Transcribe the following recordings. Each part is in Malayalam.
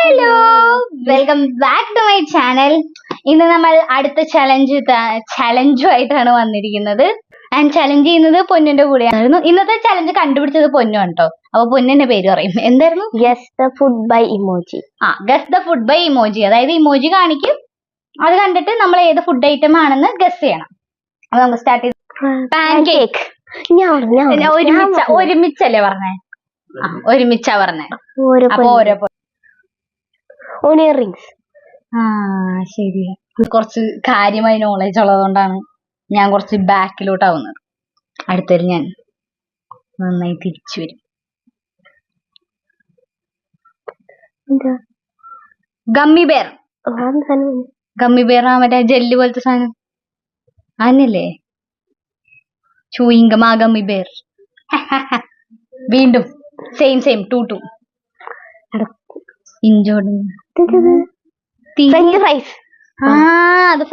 Hello, welcome back to my channel. ഇന്ന് നമ്മൾ അടുത്ത ചലഞ്ചുമായിട്ടാണ് വന്നിരിക്കുന്നത്. ആൻഡ് ചലഞ്ച് ചെയ്യുന്നത് പൊന്നിന്റെ കൂടെയായിരുന്നു. ഇന്നത്തെ ചലഞ്ച് കണ്ടുപിടിച്ചത് പൊന്നു കേട്ടോ. അപ്പൊ പൊന്നിന്റെ പേര് പറയും. എന്തായിരുന്നു? Guess the food by emoji. Guess the food by emoji. അതായത് ഇമോജി കാണിക്കും, അത് കണ്ടിട്ട് നമ്മൾ ഏത് ഫുഡ് ഐറ്റം ആണെന്ന് ഗസ് ചെയ്യണം. അപ്പൊ നമുക്ക് സ്റ്റാർട്ട് ചെയ്ത് പാൻ കേക്ക്. ഒരുമിച്ചല്ലേ പറഞ്ഞേ? ഒരുമിച്ചാ പറഞ്ഞേ. അപ്പൊ ഓരോ ഓണിയൻ റിങ്സ്. ശരി. കുറച്ച് കാര്യമായി നോളേജ് ഉള്ളതുകൊണ്ടാണ് ഞാൻ കുറച്ച് ബാക്കിലോട്ടാവുന്നത്. അടുത്തൊരു ഞാൻ നന്നായി തിരിച്ചു വരും. Gummy bear. ഗമ്മി ബെയർ മറ്റേ ജെല്ല് പോലത്തെ സാധനം അതന്നെയല്ലേ? ചൂയിങ്കം. Gummy bear. വീണ്ടും സെയിം 2 ഇഞ്ചോട് ഫ്രഞ്ച് ഫ്രൈസ്. അത്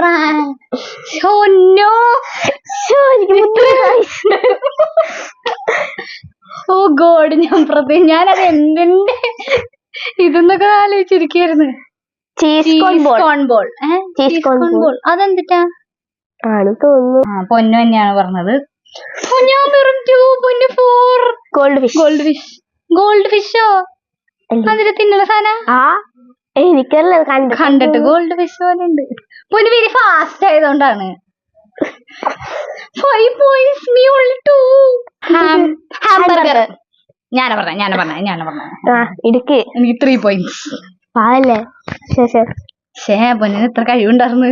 ഓ ഗോഡ്, ഞാനത് എന്തിന്റെ ഇതെന്നൊക്കെ ആലോചിച്ചിരിക്കായിരുന്നു. ചീസ് കോൺ ബോൾ. അതെന്തിട്ടാ പൊന്നു തന്നെയാണ് പറഞ്ഞത്. പൊന്നു 4 ഗോൾഡ് ഫിഷോ? അതിന് തിന്നുന്ന സാധനം കണ്ടിട്ട് ഗോൾഡ് ഫിഷ് പോലെ ഉണ്ട്. പൊന്നു വെരി ഫാസ്റ്റ് ആയതുകൊണ്ടാണ്. 5 points, me only 2. ഹാംബർഗർ. ഞാനാ പറഞ്ഞ എനിക്ക് 3 points. പൊന്നിന് എത്ര കഴിവുണ്ടായിരുന്നു.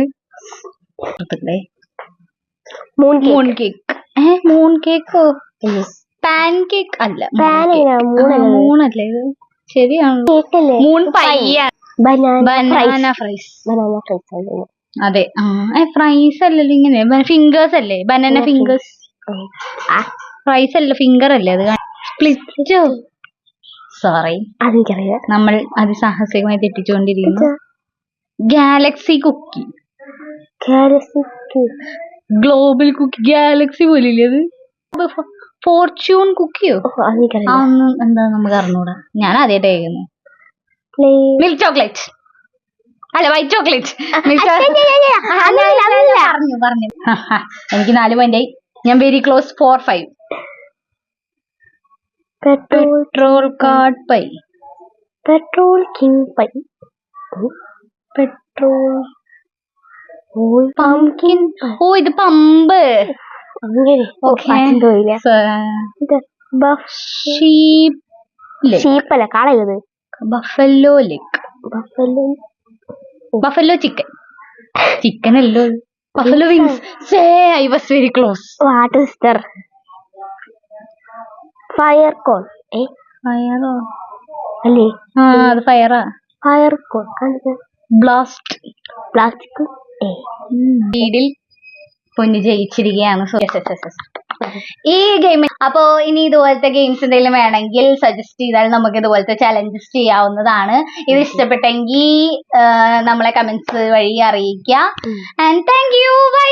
മൂൺ കേക്കോ? പാൻ കേക്ക് അല്ല, മൂണല്ലേ ഇത്? ശരിയാണ്, മൂൺ പയ്യാണ്. Banana fries. അതെ, ഫ്രൈസ് അല്ലല്ലോ ഇങ്ങനെ, ഫിംഗേഴ്സ് അല്ലേ? Banana fingers. ഫ്രൈസ് അല്ല, ഫിംഗർ അല്ലേ അത്? സ്പ്ലിറ്റോ? സോറി, നമ്മൾ അതിസാഹസികമായി തെറ്റിച്ചുകൊണ്ടിരിക്കുന്നു. Galaxy cookie. Global cookie. Galaxy പോലില്ലേ അത്? ഫോർച്യൂൺ കുക്കിയോ? അതൊന്നും എന്താ നമുക്ക് അറിഞ്ഞൂടാ. ഞാൻ ആദ്യമായിട്ട് കഴിക്കുന്നു. മിൽക്ക് ചോക്ലേറ്റ് അല്ല, വൈറ്റ് ചോക്ലേറ്റ്. പറഞ്ഞു. എനിക്ക് 4 പോയിന്റായി. ഞാൻ very close. 4-5. Petrol card pie. Petrol king pi. Petrol pumpkin. ഓ, ഇത് പമ്പ്. ഷീപ്പല്ല, കാളയത്. Buffalo leg. ബഫല്ലോ ചിക്കൻ അല്ലോ. Buffalo wings. I was very close. Water star. Fire corn. ഫയറോ അല്ലേ? അത് ഫയറാ. ഫയർ കോൺ. പ്ലാസ്റ്റിക്. വീടിൽ പൊന്നു ജയിച്ചിരിക്കുകയാണ്. ഈ ഗെയിം. അപ്പോ ഇനി ഇതുപോലത്തെ ഗെയിംസ് എന്തെങ്കിലും വേണമെങ്കിൽ സജസ്റ്റ് ചെയ്താൽ നമുക്ക് ഇതുപോലത്തെ ചലഞ്ചസ് ചെയ്യാവുന്നതാണ്. ഇത് ഇഷ്ടപ്പെട്ടെങ്കിൽ നമ്മളെ കമന്റ്സ് വഴി അറിയിക്കുക. And thank you. ബൈ.